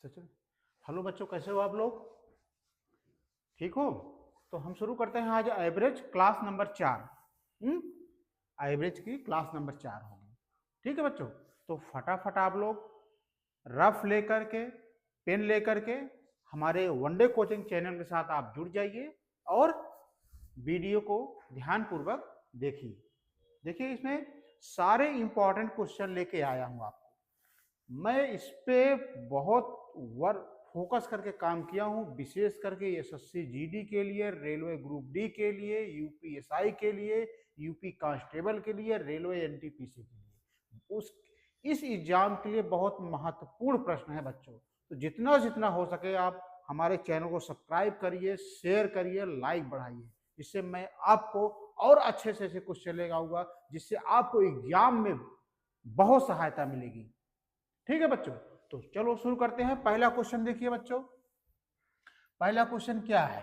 तो चलो, हेलो बच्चों, कैसे हो आप लोग? ठीक हो? तो हम शुरू करते हैं आज एवरेज क्लास नंबर 4। एवरेज की क्लास नंबर 4 होगी। ठीक है बच्चों, तो फटाफट आप लोग रफ लेकर के, पेन लेकर के हमारे वनडे कोचिंग चैनल के साथ आप जुड़ जाइए और वीडियो को ध्यानपूर्वक देखिए। देखिए, इसमें सारे इंपॉर्टेंट क्वेश्चन लेके आया हूं आपको। मैं इस पे बहुत वर्क फोकस करके काम किया हूं, विशेष करके एसएससी जीडी के लिए, रेलवे ग्रुप डी के लिए, यूपीएसआई के लिए, यूपी कांस्टेबल के लिए, रेलवे एनटीपीसी के लिए। उस इस एग्जाम के लिए बहुत महत्वपूर्ण प्रश्न है बच्चों। तो जितना जितना हो सके आप हमारे चैनल को सब्सक्राइब करिए, शेयर करिए, लाइक बढ़ाइए, जिससे मैं आपको और अच्छे से ऐसे क्वेश्चन लेकर आऊंगा, जिससे आपको एग्जाम में बहुत सहायता मिलेगी। ठीक है बच्चों, तो चलो शुरू करते हैं। पहला क्वेश्चन देखिए बच्चों, पहला क्वेश्चन क्या है।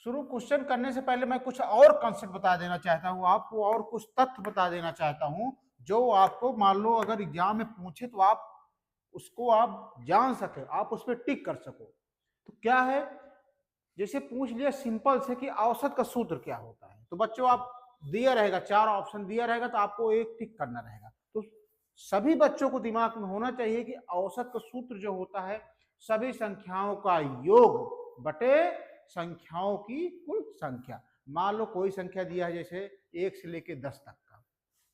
शुरू क्वेश्चन करने से पहले मैं कुछ और कंसेप्ट बता देना चाहता हूं आपको, और कुछ तथ्य बता देना चाहता हूं जो आपको मान लो अगर एग्जाम में पूछे तो आप उसको आप जान सके, आप उस पर टिक कर सको। तो क्या है, जैसे पूछ लिया सिंपल से कि औसत का सूत्र क्या होता है, तो बच्चों आप दिया रहेगा, 4 ऑप्शन दिया रहेगा, तो आपको एक टिक करना रहेगा। तो सभी बच्चों को दिमाग में होना चाहिए कि औसत का सूत्र जो होता है सभी संख्याओं का योग बटे संख्याओं की कुल संख्या। मान लो कोई संख्या दिया है, जैसे 1 से लेके 10 तक का,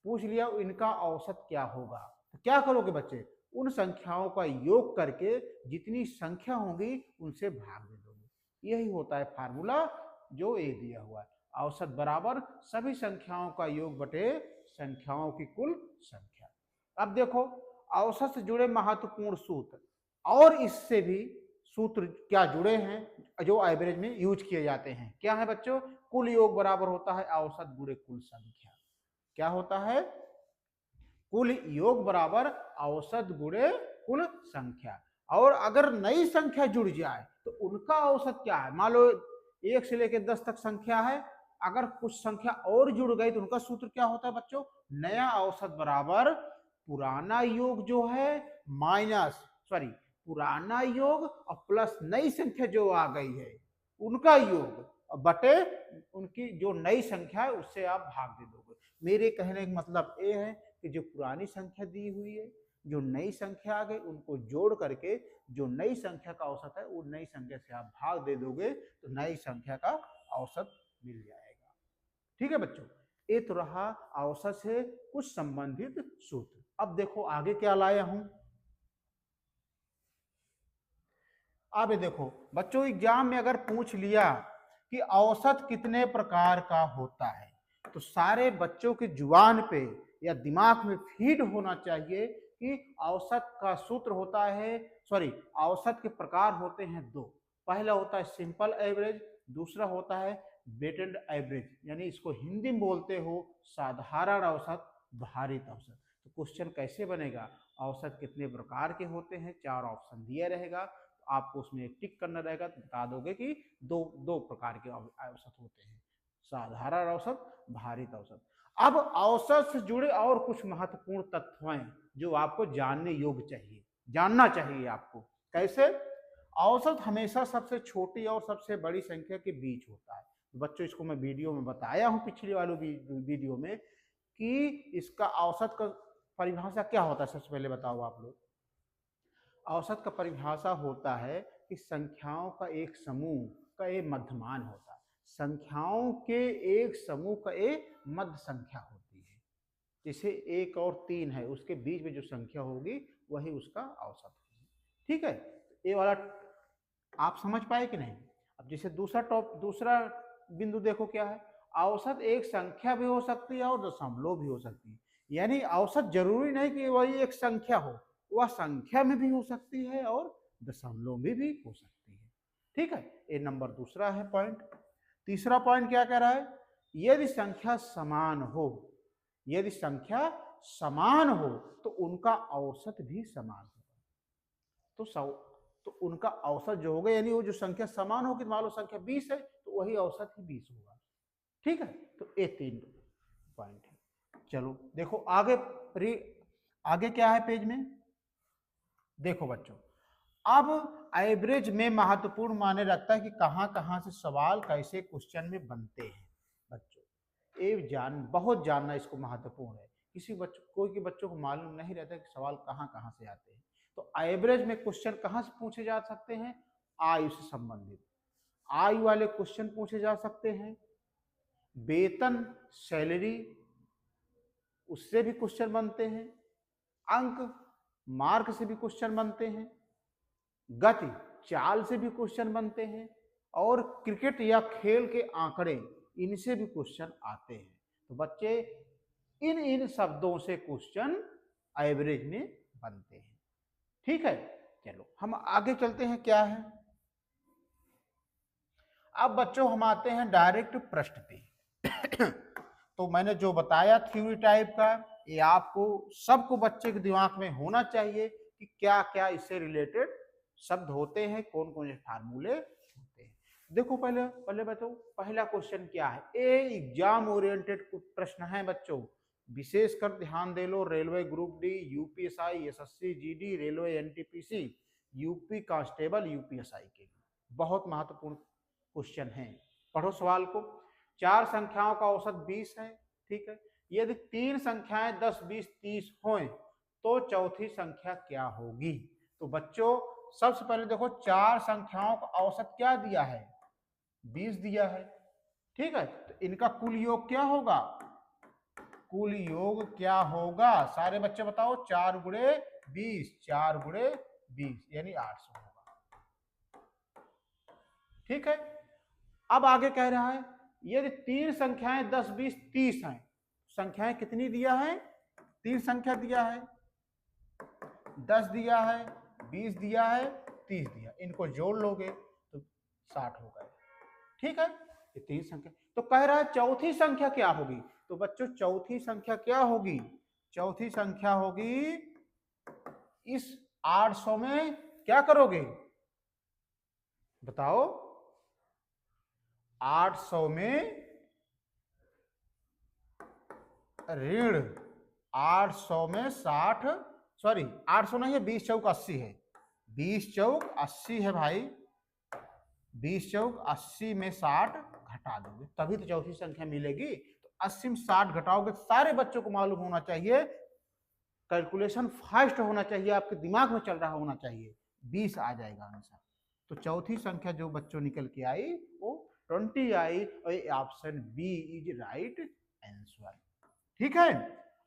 पूछ लिया इनका औसत क्या होगा, तो क्या करोगे बच्चे, उन संख्याओं का योग करके जितनी संख्या होगी उनसे भाग दे दोगे। यही होता है फार्मूला जो ये दिया हुआ है, औसत बराबर सभी संख्याओं का योग बटे संख्याओं की कुल संख्या। अब देखो, औसत से जुड़े महत्वपूर्ण सूत्र और इससे भी सूत्र क्या जुड़े हैं जो एवरेज में यूज किए जाते हैं, क्या है बच्चों, कुल योग बराबर होता है औसत गुणे कुल संख्या। क्या होता है, कुल योग बराबर औसत गुणे कुल संख्या। और अगर नई संख्या जुड़ जाए तो उनका औसत क्या है, मान लो 1 से लेकर 10 तक संख्या है, अगर कुछ संख्या और जुड़ गई तो उनका सूत्र क्या होता है बच्चों, नया औसत बराबर पुराना योग जो है माइनस सॉरी पुराना योग और प्लस नई संख्या जो आ गई है उनका योग बटे उनकी जो नई संख्या है उससे आप भाग दे दोगे। मेरे कहने का मतलब ये है कि जो पुरानी संख्या दी हुई है, जो नई संख्या आ गई, उनको जोड़ करके जो नई संख्या का औसत है वो नई संख्या से आप भाग दे दोगे तो नई संख्या का औसत मिल जाएगा। ठीक है बच्चों, ये तो रहा औसत से कुछ संबंधित सूत्र। अब देखो आगे क्या लाया हूं। अब देखो बच्चों, एग्जाम में अगर पूछ लिया कि औसत कितने प्रकार का होता है, तो सारे बच्चों की जुबान पे या दिमाग में फीड होना चाहिए कि औसत का सूत्र होता है, औसत के प्रकार होते हैं 2। पहला होता है सिंपल एवरेज, दूसरा होता है वेटेड एवरेज, यानी इसको हिंदी में बोलते हो साधारण औसत, भारित औसत। तो क्वेश्चन कैसे बनेगा, औसत कितने प्रकार के होते हैं, 4 ऑप्शन दिया रहेगा, आपको उसमें टिक करना रहेगा, तो बता दोगे कि दो प्रकार के औसत होते हैं, साधारण औसत, भारित औसत। अब औसत से जुड़े और कुछ महत्वपूर्ण तथ्य हैं जो आपको जानने योग्य चाहिए, जानना चाहिए आपको। कैसे, औसत हमेशा सबसे छोटी और सबसे बड़ी संख्या के बीच होता है। बच्चों इसको मैं वीडियो में बताया हूं, पिछले वाले वीडियो में, कि इसका औसत का परिभाषा क्या होता है। सबसे पहले बताओ आप लोग, औसत का परिभाषा होता है कि संख्याओं का एक समूह का एक मध्यमान होता है, संख्याओं के एक समूह का एक मध्य संख्या होती है। जैसे 1 और 3 है, उसके बीच में जो संख्या होगी वही उसका औसत होगी। ठीक है, ये वाला आप समझ पाए कि नहीं। अब जैसे दूसरा बिंदु देखो क्या है, औसत एक संख्या भी हो सकती है और दशमलव भी हो सकती है। यानी औसत जरूरी नहीं कि वही एक संख्या हो, वह संख्या में भी हो सकती है और दशमलव में भी हो सकती है। ठीक है, ये नंबर दूसरा है पॉइंट। तीसरा पॉइंट क्या कह रहा है, यदि संख्या समान हो, यदि संख्या समान हो तो उनका औसत भी समान होगा। तो उनका औसत जो होगा, यानी वो जो संख्या समान होगी, मान लो संख्या 20 है तो वही औसत ही 20 होगा। ठीक है, तो ये 3 पॉइंट है। चलो देखो आगे, आगे क्या है पेज में, देखो बच्चों, अब एवरेज में महत्वपूर्ण माने रखता है कि कहाँ कहाँ से सवाल कैसे क्वेश्चन में बनते हैं बच्चों। ये बहुत जानना इसको महत्वपूर्ण है। किसी बच्चों कोई के बच्चों को मालूम नहीं रहता कि सवाल कहाँ कहाँ से आते हैं। तो एवरेज में क्वेश्चन कहाँ से पूछे जा सकते हैं? आयु से संबंधित आयु वाले क्वेश्चन पूछे जा सकते हैं। वेतन सैलरी उससे भी क्वेश्चन बनते हैं। अंक मार्क से भी क्वेश्चन बनते हैं। गति चाल से भी क्वेश्चन बनते हैं। और क्रिकेट या खेल के आंकड़े इनसे भी क्वेश्चन आते हैं। तो बच्चे इन शब्दों से क्वेश्चन एवरेज में बनते हैं। ठीक है, चलो हम आगे चलते हैं। क्या है अब बच्चों, हम आते हैं डायरेक्ट प्रश्न पे। तो मैंने जो बताया थ्योरी टाइप का, ये आपको सबको बच्चे के दिमाग में होना चाहिए कि क्या क्या इससे रिलेटेड शब्द होते हैं, कौन कौन से फार्मूले होते हैं। देखो पहले पहले बच्चों, पहला क्वेश्चन क्या है? ए एग्जाम ओरिएंटेड प्रश्न है बच्चों, विशेषकर ध्यान दे लो। Railway group D, UPSI, SSC GD, railway NTPC, UP constable, UPSI के लिए बहुत महत्वपूर्ण क्वेश्चन है। पढ़ो सवाल को। 4 संख्याओं का औसत 20 है। ठीक है, यदि 3 संख्याएं 10, 20, 30 हों तो चौथी संख्या क्या होगी? तो बच्चों सबसे पहले देखो, 4 संख्याओं का औसत क्या दिया है? 20 दिया है। ठीक है, तो इनका कुल योग क्या होगा? कुल योग क्या होगा? सारे बच्चे बताओ। 4 गुणे 20, 4 गुणे 20 यानी 800 होगा। ठीक है, अब आगे कह रहा है यदि 3 संख्याएं 10, 20, 30 हैं, संख्याएं कितनी दिया है? 3 संख्या दिया है, 10 दिया है, 20 दिया है, 30 दिया। इनको जोड़ लोगे तो 60 हो गए। ठीक है, ये 3 संख्या। तो कह रहा है चौथी संख्या क्या होगी? तो बच्चों चौथी संख्या क्या होगी? चौथी संख्या होगी, इस 800 में क्या करोगे बताओ? 800 में ऋण 800 में 60, सॉरी 800 नहीं है, 20 चौक 80 है। 20 चौक 80 है भाई। 20 चौक 80 में 60 घटा दोगे तभी तो चौथी संख्या मिलेगी। तो 80 में 60 घटाओगे। सारे बच्चों को मालूम होना चाहिए, कैलकुलेशन फास्ट होना चाहिए, आपके दिमाग में चल रहा होना चाहिए। 20 आ जाएगा आंसर। तो चौथी संख्या जो बच्चों निकल के आई वो 20 आई, और option B is right answer. ठीक है,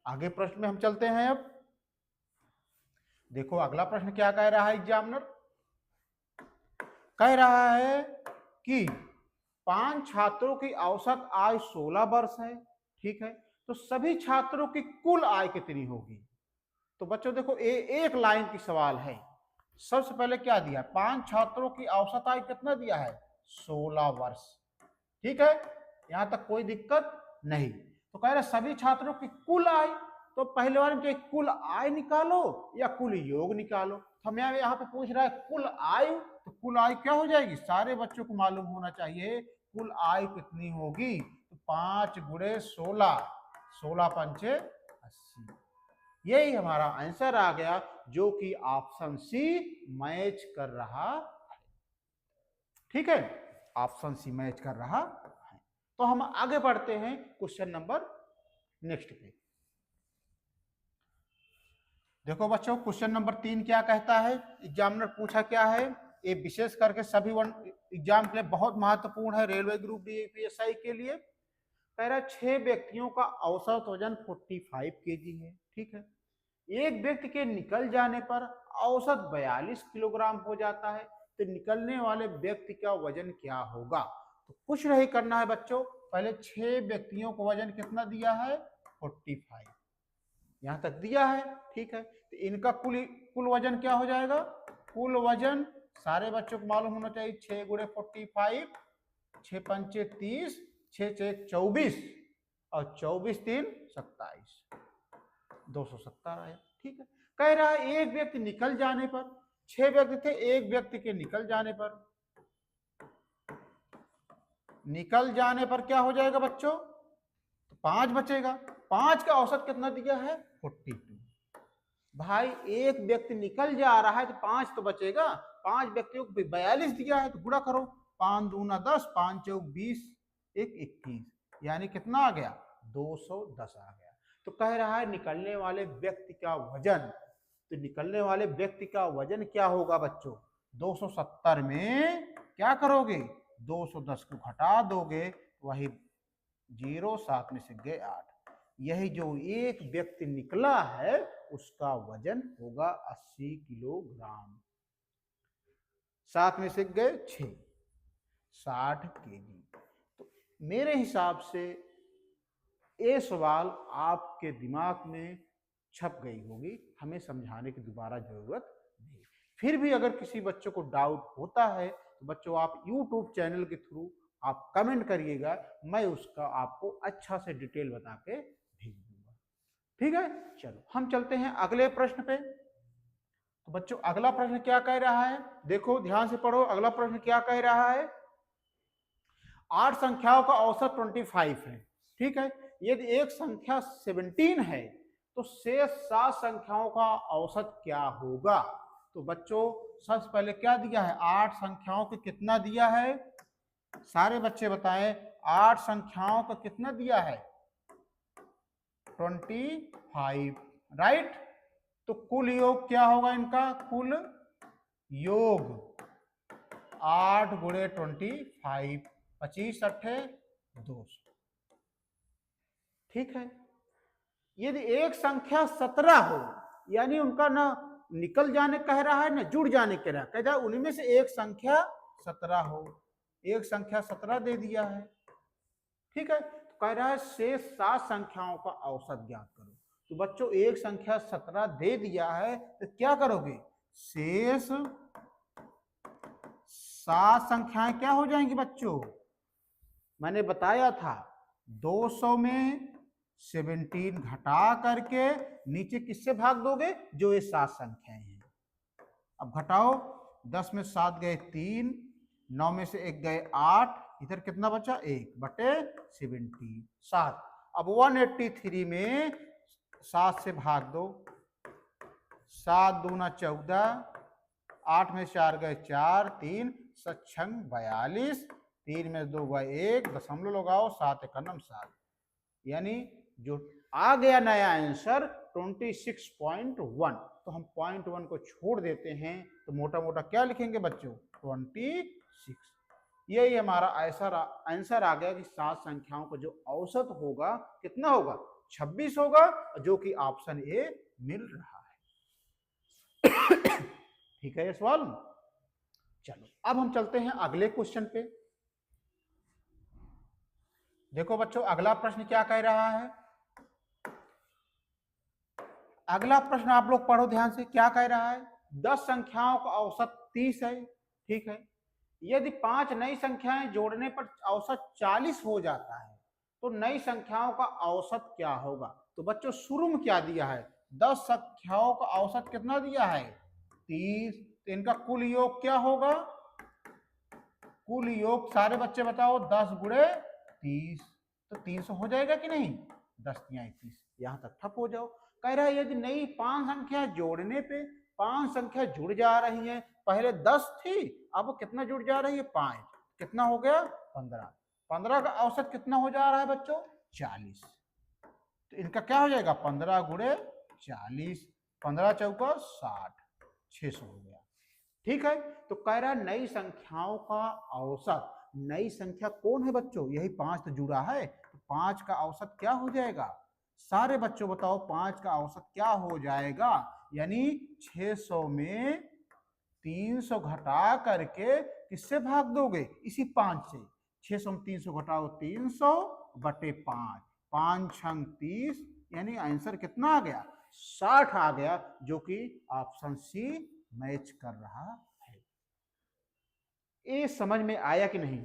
आगे प्रश्न में हम चलते हैं। अब देखो अगला प्रश्न क्या कह रहा है एग्जामिनर? कह रहा है कि 5 छात्रों की औसत आयु 16 वर्ष है। ठीक है, तो सभी छात्रों की कुल आय कितनी होगी? तो बच्चों देखो एक लाइन की सवाल है। सबसे पहले क्या दिया? 5 छात्रों की औसत आयु कितना दिया है? 16 वर्ष। ठीक है, यहां तक कोई दिक्कत नहीं। तो कह रहे सभी छात्रों की कुल आय, तो पहले वाले में कुल आय निकालो या कुल योग निकालो। हम यहाँ पे पूछ रहा है कुल आयु, तो कुल आय क्या हो जाएगी? सारे बच्चों को मालूम होना चाहिए कुल आय कितनी होगी। तो 5 गुणे 16, 16 पंचे 80। यही हमारा आंसर आ गया, जो कि ऑप्शन सी मैच कर रहा है। ठीक है, ऑप्शन सी मैच कर रहा है। तो हम आगे बढ़ते हैं क्वेश्चन नंबर नेक्स्ट पे। देखो बच्चों क्वेश्चन नंबर 3 क्या कहता है? एग्जामिनर पूछा क्या है? ये विशेष करके सभी वन एग्जाम के लिए बहुत महत्वपूर्ण है, रेलवे ग्रुप डी, यूपीएसआई के लिए। कह रहा है 6 व्यक्तियों का औसत वजन 45 केजी है। ठीक है, एक व्यक्ति के निकल जाने पर औसत 42 किलोग्राम हो जाता है। तो निकलने वाले व्यक्ति का वजन क्या होगा? तो कुछ नहीं करना है बच्चों, पहले 6 व्यक्तियों को वजन कितना दिया है? 45, यहां तक दिया है। ठीक है, तो इनका कुल वजन क्या हो जाएगा? कुल वजन सारे बच्चों को मालूम होना चाहिए, 6 गुणे 45, 6 पंचे 30, 6 6 24 और 24 3 27, 270 आया। ठीक है, कह रहा है एक व्यक्ति निकल जाने पर, 6 व्यक्ति थे, एक व्यक्ति के निकल जाने पर, निकल जाने पर क्या हो जाएगा बच्चों? तो 5 बचेगा। 5 का औसत कितना दिया है? 42। भाई एक व्यक्ति निकल जा रहा है तो 5 तो बचेगा, 5 व्यक्तियों को 42 दिया है तो गुणा करो, 5 दूना 10, 5 चौक 20, 1 21, यानी कितना आ गया 210 आ गया। तो कह रहा है निकलने वाले व्यक्ति का वजन, तो निकलने वाले व्यक्ति का वजन क्या होगा बच्चों, 270 में क्या करोगे 210 को घटा दोगे, वही 0, 7 में से गए 8, यही जो एक व्यक्ति निकला है उसका वजन होगा 80 किलोग्राम। 7 में से गए 6, 60 केजी। तो मेरे हिसाब से ये सवाल आपके दिमाग में छप गई होगी, हमें समझाने की दोबारा जरूरत नहीं। फिर भी अगर किसी बच्चों को डाउट होता है तो बच्चों आप YouTube चैनल के थ्रू आप कमेंट करिएगा, मैं उसका आपको अच्छा से डिटेल बता के भेज दूंगा। ठीक है, चलो हम चलते हैं अगले प्रश्न पे। तो बच्चों अगला प्रश्न क्या कह रहा है, देखो ध्यान से पढ़ो, अगला प्रश्न क्या कह रहा है, 8 संख्याओं का औसत 25 है। ठीक है, यदि एक संख्या 17 है तो शेष 7 संख्याओं का औसत क्या होगा। तो बच्चों सबसे पहले क्या दिया है, 8 संख्याओं को कितना दिया है, सारे बच्चे बताएं 8 संख्याओं का कितना दिया है 25, राइट। तो कुल योग क्या होगा इनका, कुल योग 8 गुणे 25, 25 अट्ठे 200। ठीक है, यदि एक संख्या 17 हो, यानी उनका ना निकल जाने कह रहा है ना जुड़ जाने कह रहा है, कहता है उनमें से एक संख्या 17 हो, एक संख्या 17 दे दिया है। ठीक है, तो कह रहा है शेष 7 संख्याओं का औसत ज्ञात करो। तो बच्चों एक संख्या 17 दे दिया है तो क्या करोगे, शेष 7 संख्याएं क्या हो जाएंगी बच्चों, मैंने बताया था 200 में 17 घटा करके नीचे किससे भाग दोगे, जो ये 7 संख्याएं हैं। अब घटाओ, 10 में 7 गए 3, 9 में से 1 गए 8, इधर कितना बचा 1 बटे 17, 7। अब 183 में 7 से भाग दो, 7 दूना 14, 8 में 4 गए 4, 3 सत्संग 42, 3 में 2 गए 1, दशमलव लगाओ 7 एकम 7, यानी जो आ गया नया आंसर 26.1। तो हम 0.1 को छोड़ देते हैं तो मोटा मोटा क्या लिखेंगे बच्चों 26। यही हमारा ऐसा आंसर आ गया कि 7 संख्याओं का जो औसत होगा कितना होगा 26 होगा, जो कि ऑप्शन ए मिल रहा है। ठीक है ये सवाल। चलो अब हम चलते हैं अगले क्वेश्चन पे। देखो बच्चों अगला प्रश्न क्या कह रहा है, अगला प्रश्न आप लोग पढ़ो ध्यान से, क्या कह रहा है, 10 संख्याओं का औसत 30 है। ठीक है, यदि 5 नई संख्याएं जोड़ने पर औसत 40 हो जाता है तो नई संख्याओं का औसत क्या होगा। तो बच्चों शुरू में क्या दिया है, 10 संख्याओं का औसत कितना दिया है 30, तो इनका कुल योग क्या होगा, कुल योग सारे बच्चे बताओ 10 गुणे 30, तो 300 हो जाएगा कि नहीं, 10 तिया 21, यहां तक ठप हो जाओ। कह रहा है यदि नई 5 संख्या जोड़ने पे 5 संख्या जुड़ जा रही है, पहले 10 थी अब कितना जुड़ जा रही है 5, कितना हो गया 15, 15 का औसत कितना हो जा रहा है बच्चों 40, तो इनका क्या हो जाएगा 15 गुणे 40, 15 चौका 60, 600 हो गया। ठीक है, तो कह रहा है नई संख्याओं का औसत, नई संख्या कौन है बच्चों, यही 5 तो जुड़ा है, तो 5 का औसत क्या हो जाएगा, सारे बच्चों बताओ 5 का औसत क्या हो जाएगा, यानी 600 में 300 घटा करके किससे भाग दोगे, इसी 5 से, 600 में 300 घटाओ 300 बटे 5, 5 छंग 30, यानी आंसर कितना आ गया 60 आ गया, जो कि ऑप्शन सी मैच कर रहा है। ये समझ में आया कि नहीं,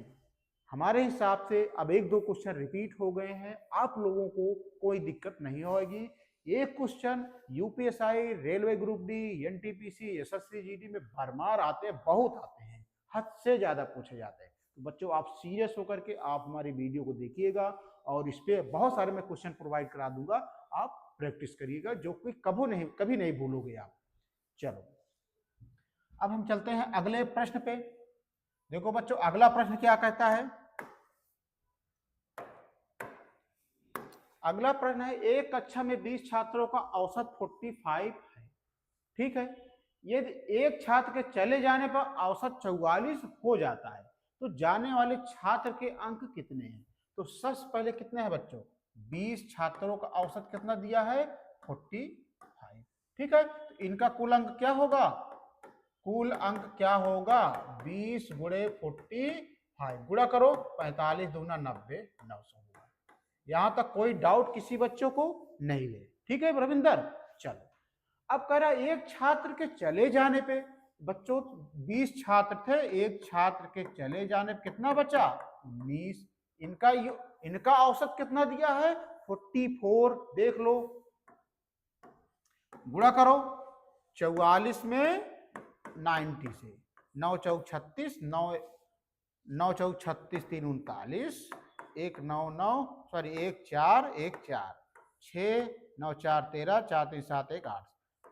हमारे हिसाब से अब 1-2 क्वेश्चन रिपीट हो गए हैं, आप लोगों को कोई दिक्कत नहीं होगी। ये question UPSI, railway group D, NTPC, SSC GD में भरमार आते हैं, बहुत आते हैं, हद से ज्यादा पूछे जाते हैं। तो बच्चों आप सीरियस होकर के आप हमारी वीडियो को देखिएगा और इस पे बहुत सारे मैं क्वेश्चन प्रोवाइड करा दूंगा, आप प्रैक्टिस करिएगा, जो कि कभी नहीं भूलोगे आप। चलो अब हम चलते हैं अगले प्रश्न पे। देखो बच्चों अगला प्रश्न क्या कहता है, अगला प्रश्न है एक कक्षा में 20 छात्रों का औसत 45 है, ठीक है। यदि एक छात्र के चले जाने पर औसत 44 हो जाता है तो जाने वाले छात्र के अंक कितने हैं। तो सबसे पहले कितने हैं बच्चों, 20 छात्रों का औसत कितना दिया है, 45, ठीक है। तो इनका कुल अंक क्या होगा, कुल अंक क्या होगा, 20 गुणे 45, गुणा करो 45 दूना 90, 900 होगा। यहां तक कोई डाउट किसी बच्चों को नहीं है, ठीक है रविंदर। चलो अब कह रहा एक छात्र के चले जाने पे, बच्चों 20 छात्र थे, एक छात्र के चले जाने पे कितना बचा, 19। इनका औसत कितना दिया है, 44, देख लो गुणा करो 44 में 90 से, 9 चौक 36, 9 चौक 36, 3 39, 1 9 9 सॉरी 1 4 1 4 6 9 4 13 4 3 7 1 8,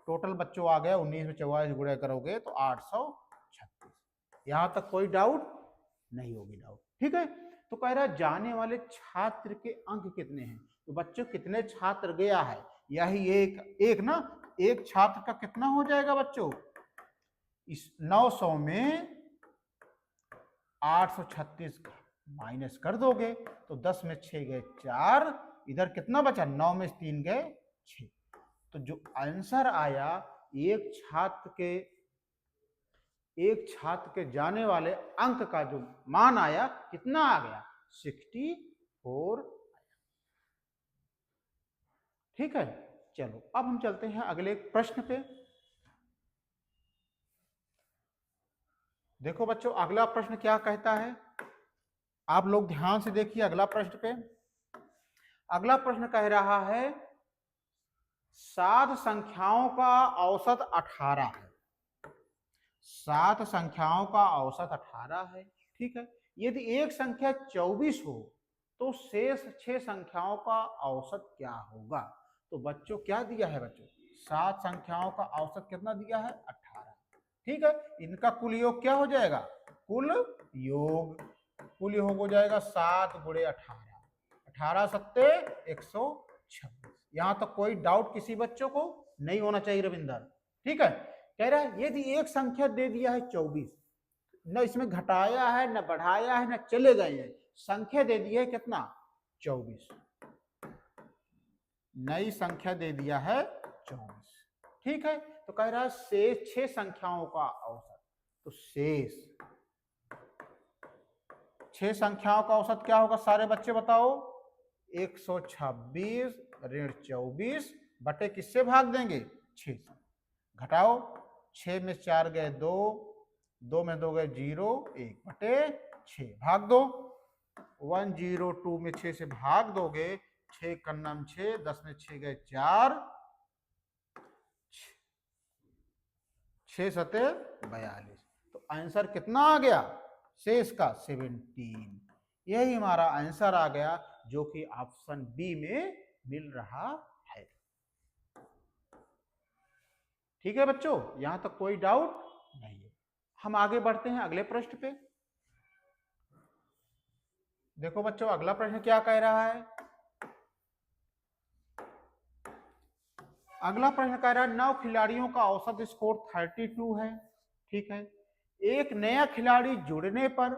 टोटल बच्चों आ गया 19 में 44 गुणा करोगे तो 836। यहां तक कोई डाउट नहीं होगी, डाउट ठीक है। तो कह रहा है जाने वाले छात्र के अंक कितने हैं, तो बच्चों कितने छात्र गया है, यही एक ना, एक छात्र का कितना हो जाएगा बच्चों, इस 900 में 836 माइनस कर दोगे तो 10 में 6 गए 4, इधर कितना बचा, 9 में 3 गए 6। तो जो आंसर आया एक छात्र के जाने वाले अंक का जो मान आया कितना आ गया, 64 आया, ठीक है। चलो अब हम चलते हैं अगले प्रश्न पे। देखो बच्चों अगला प्रश्न क्या कहता है, आप लोग ध्यान से देखिए अगला प्रश्न पे। अगला प्रश्न कह रहा है 7 संख्याओं का औसत 18 है, 7 संख्याओं का औसत 18 है, ठीक है। यदि एक संख्या 24 हो तो शेष 6 संख्याओं का औसत क्या होगा। तो बच्चों क्या दिया है बच्चों, 7 संख्याओं का औसत कितना दिया है, 18, ठीक है। इनका कुल योग क्या हो जाएगा, कुल योग हो जाएगा 7 गुणे 18, 18 सत्ते 126। यहां तक कोई डाउट किसी बच्चों को नहीं होना चाहिए रविंदर, ठीक है। कह रहा है यदि एक संख्या दे दिया है 24, न इसमें घटाया है न बढ़ाया है न चले गए हैं, संख्या दे दी है कितना, 24, नई संख्या दे दिया है 24, ठीक है। तो कह रहा है शेष 6 संख्याओं का औसत, तो शेष 6 संख्याओं का औसत क्या होगा, सारे बच्चे बताओ, 126 ऋण 24 बटे किससे भाग देंगे, 6 से, घटाओ 6 में 4 गए 2, 2 में 2 गए 0, 1 बटे 6, भाग दो 102 में 6 से भाग दोगे, 6 कन्नम 6, 10 में 6 गए 4, 6 सते 42। तो आंसर कितना आ गया शेष का, 17। यही हमारा आंसर आ गया जो कि ऑप्शन बी में मिल रहा है, ठीक है बच्चों, यहां तक कोई डाउट नहीं है। हम आगे बढ़ते हैं अगले प्रश्न पे। देखो बच्चों अगला प्रश्न क्या कह रहा है, अगला प्रश्न कह रहा है 9 खिलाड़ियों का औसत स्कोर 32 है, ठीक है। एक नया खिलाड़ी जुड़ने पर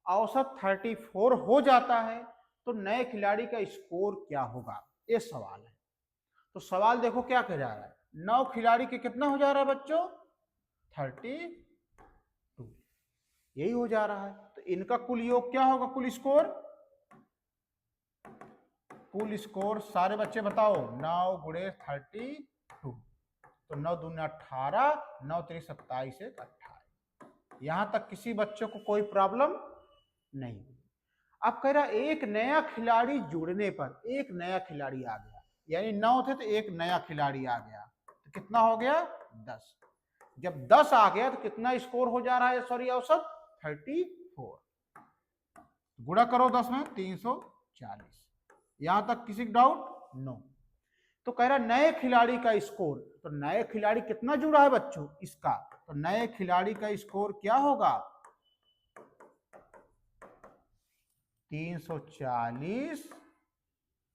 औसत 34 हो जाता है तो नए खिलाड़ी का स्कोर क्या होगा, ये सवाल है। तो सवाल देखो क्या कह जा रहा है, 9 खिलाड़ी के कितना हो जा रहा है बच्चों, 32, यही हो जा रहा है। तो इनका कुल योग क्या होगा, कुल स्कोर सारे बच्चे बताओ, 9 गुणे 32, तो 9 दूनी 18, 9 3 27 1 28। यहां तक किसी बच्चों को कोई प्रॉब्लम नहीं। अब कह रहा एक नया खिलाड़ी जुड़ने पर, एक नया खिलाड़ी आ गया, यानी 9 थे तो एक नया खिलाड़ी आ गया, तो कितना हो गया 10। जब 10 आ गया तो कितना स्कोर हो जा रहा है, सॉरी औसत 34, गुणा करो 10 में 340। यहां तक किसी डाउट नो। तो कह रहा नए खिलाड़ी का स्कोर, तो नए खिलाड़ी कितना जुड़ा है बच्चों इसका, तो नए खिलाड़ी का स्कोर क्या होगा 340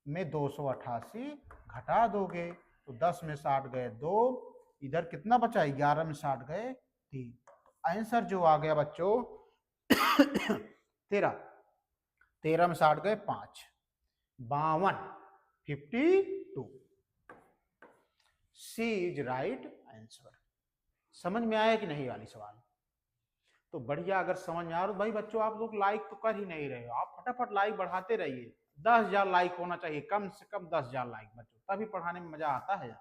में 288 घटा दोगे तो 10 में 60 गए 2, इधर कितना बचा 11 में 60 गए 3। आंसर जो आ गया बच्चों 13 में 60 गए 5, 52। सी इज राइट आंसर। समझ में आया कि नहीं वाली सवाल? तो बढ़िया, अगर समझ में आ रहा भाई बच्चों आप लोग लाइक तो कर ही नहीं रहे हो, आप फटाफट लाइक बढ़ाते रहिए। 10,000 लाइक होना चाहिए, कम से कम 10,000 लाइक बच्चों, तभी पढ़ाने में मजा आता है।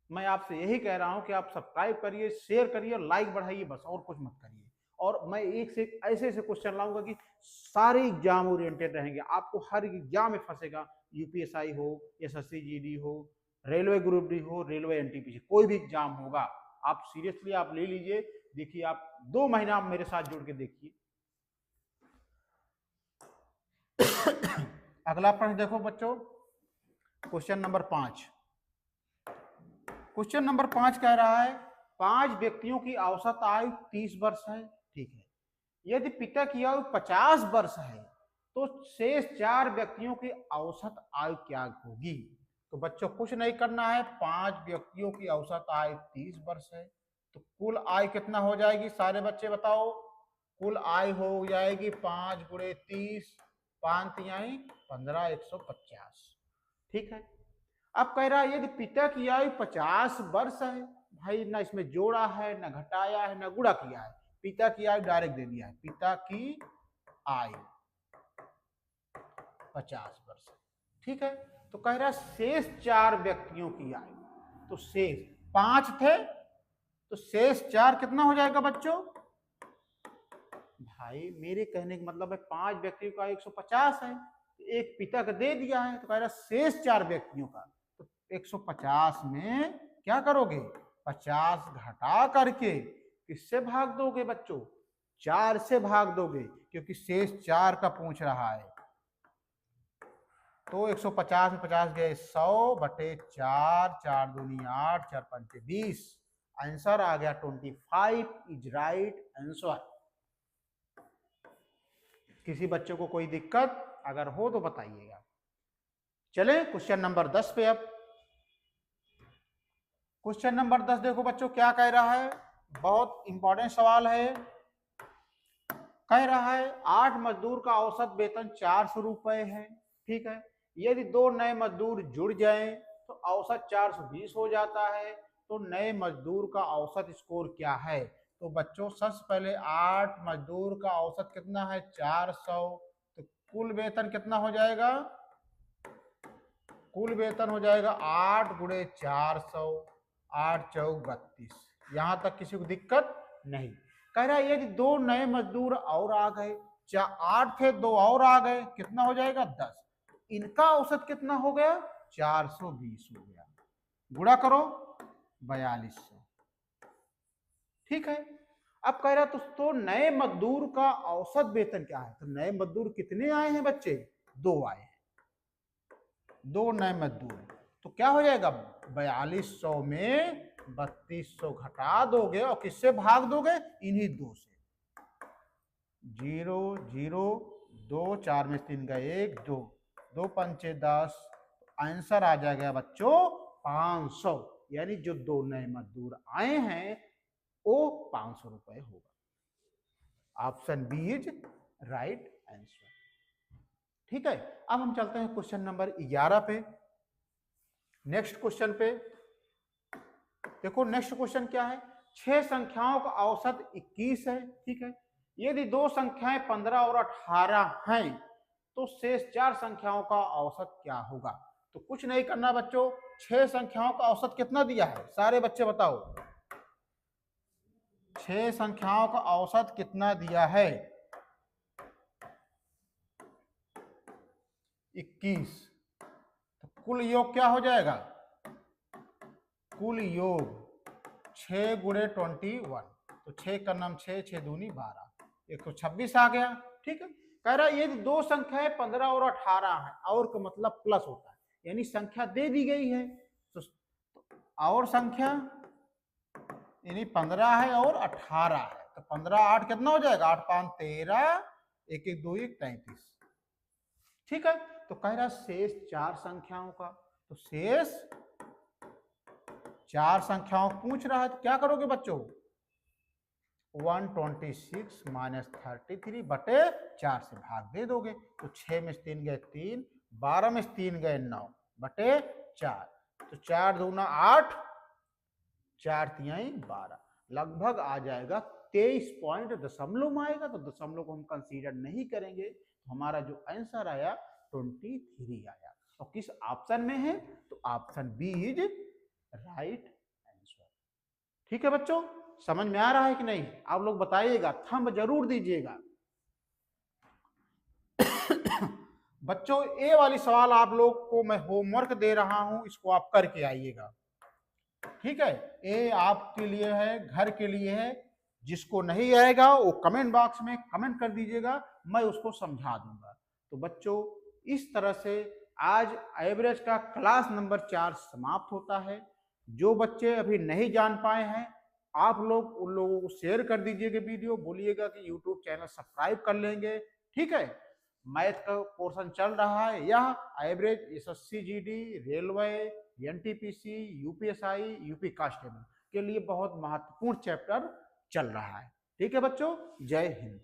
मैं आपसे यही कह रहा हूं कि आप सब्सक्राइब करिए, शेयर करिए, लाइक बढ़ाइए, बस और कुछ मत करिए। और मैं एक से ऐसे ऐसे क्वेश्चन लाऊंगा कि सारे एग्जाम ओरिएंटेड रहेंगे, आपको हर एग्जाम में फंसेगा, यूपीएसआई हो, एसएससी जीडी हो, रेलवे ग्रुप डी हो, रेलवे एनटीपीसी, कोई भी एग्जाम होगा, आप सीरियसली आप ले लीजिए। देखिए आप 2 महीना आप मेरे साथ जुड़ के देखिए। अगला प्रश्न देखो बच्चों, क्वेश्चन नंबर 5। क्वेश्चन नंबर 5 कह रहा है 5 व्यक्तियों की औसत आयु 30 वर्ष है, ठीक है। यदि पिता की आयु 50 वर्ष है तो शेष 4 व्यक्तियों की औसत आयु क्या होगी? तो बच्चों कुछ नहीं करना है, 5 व्यक्तियों की औसत आयु 30 वर्ष है, तो कुल आयु कितना हो जाएगी सारे बच्चे बताओ? कुल आयु हो जाएगी 5 गुणे 30, 5 तिहाई 15, 150, ठीक है। अब कह रहा है यदि पिता की आयु 50 वर्ष है, भाई ना इसमें जोड़ा है ना घटाया है ना गुणा किया है, पिता की आयु डायरेक्ट दे दिया है, पिता की आयु 50 वर्ष, ठीक है। तो कह रहा शेष 4 व्यक्तियों की आयु, तो शेष 5 थे तो शेष 4 कितना हो जाएगा बच्चों? भाई मेरे कहने का मतलब है 5 व्यक्तियों का 150 है, एक पिता का दे दिया है, तो कह रहा शेष 4 व्यक्तियों का, तो 150 में क्या करोगे 50 घटा करके किससे भाग दोगे बच्चों? 4 से भाग दोगे, क्योंकि शेष 4 का पूछ रहा है। तो 150 में 50 गए 100 बटे 4, 4 दूनी 8, 4 पंचे 20, आंसर आ गया 25 इज राइट आंसर। किसी बच्चे को कोई दिक्कत अगर हो तो बताइएगा। चले क्वेश्चन नंबर 10 पे। अब क्वेश्चन नंबर 10 देखो बच्चों क्या कह रहा है, बहुत इंपॉर्टेंट सवाल है। कह रहा है 8 मजदूर का औसत वेतन 400 रुपए है, ठीक है। यदि 2 नए मजदूर जुड़ जाएं तो औसत 420 हो जाता है, तो नए मजदूर का औसत स्कोर क्या है? तो बच्चों सबसे पहले 8 मजदूर का औसत कितना है 400, तो कुल वेतन कितना हो जाएगा? कुल वेतन हो जाएगा 8 गुणे 400, 8 चौक 32। यहां तक किसी को दिक्कत नहीं। कह रहा है यदि 2 नए मजदूर और आ गए, 8 थे 2 और आ गए, कितना हो जाएगा 10, इनका औसत कितना हो गया 420 हो गया, गुणा करो 4200, ठीक है। अब कह रहा तो नए मजदूर का औसत वेतन क्या है? तो नए मजदूर कितने आए हैं बच्चे? 2 आए हैं, 2 नए मजदूर, तो क्या हो जाएगा 4200 में 3200 घटा दोगे और किससे भाग दोगे? इन्हीं 2 से, 0 0 2, 4 में 3 गए 1 2, 2 पंचे 10, आंसर आ जाएगा बच्चों 500, यानी जो 2 नए मजदूर आए हैं वो 500 रुपए होगा। Option B is right answer, ठीक है। अब हम चलते हैं क्वेश्चन नंबर 11 पे। नेक्स्ट क्वेश्चन पे देखो, नेक्स्ट क्वेश्चन क्या है, 6 संख्याओं का औसत 21 है, ठीक है। यदि 2 संख्याएं 15 और 18 हैं तो शेष 4 संख्याओं का औसत क्या होगा? तो कुछ नहीं करना बच्चों, 6 संख्याओं का औसत कितना दिया है सारे बच्चे बताओ? 6 संख्याओं का औसत कितना दिया है? 21, तो कुल योग क्या हो जाएगा? कुल योग 6 गुणे 21, तो 6 का नाम 6, 6 दूनी 12, 126 आ गया, ठीक है। कह रहा है ये 2 संख्याएं 15 और 18 है, और का मतलब प्लस होता है, यानी संख्या दे दी गई है और संख्या यानी 15 है और 18 है, तो 15 8 कितना हो जाएगा, 8 5 13, 1 1 2 1 33। ठीक है, तो कह रहा शेष 4 संख्याओं का, तो शेष 4 संख्याओं पूछ रहा है, तो क्या करोगे बच्चों, 126 माइनस 33 बटे 4 से भाग दे दोगे, तो 6 में 3 गए 3, 12 में 3 गए 9 बटे 4, तो 4 दूना 8, 4 तिहाई 12, लगभग आ जाएगा 23 पॉइंट दशमलव में आएगा, तो दशमलव को हम कंसीडर नहीं करेंगे, तो हमारा जो आंसर आया 23 आया। और किस ऑप्शन में है, तो option B is right answer. ठीक है बच्चों, समझ में आ रहा है कि नहीं, आप लोग बताइएगा, थंब जरूर दीजिएगा। बच्चों ये वाली सवाल आप लोग को मैं होमवर्क दे रहा हूं, इसको आप करके आइएगा। ठीक है, ये आपके लिए है, घर के लिए है, जिसको नहीं आएगा वो कमेंट बॉक्स में कमेंट कर दीजिएगा, मैं उसको समझा दूंगा। तो बच्चों इस तरह से आज एवरेज का क्लास नंबर 4 समाप्त होता है। जो बच्चे अभी नहीं जान पाए हैं, आप लोग उन लोगों को शेयर कर दीजिएगा वीडियो, बोलिएगा कि यूट्यूब चैनल सब्सक्राइब कर लेंगे। ठीक है, मैथ का पोर्शन चल रहा है, यह average SSC GD, railway, NTPC, UPSI, UP constable के लिए बहुत महत्वपूर्ण चैप्टर चल रहा है। ठीक है बच्चों, जय हिंद।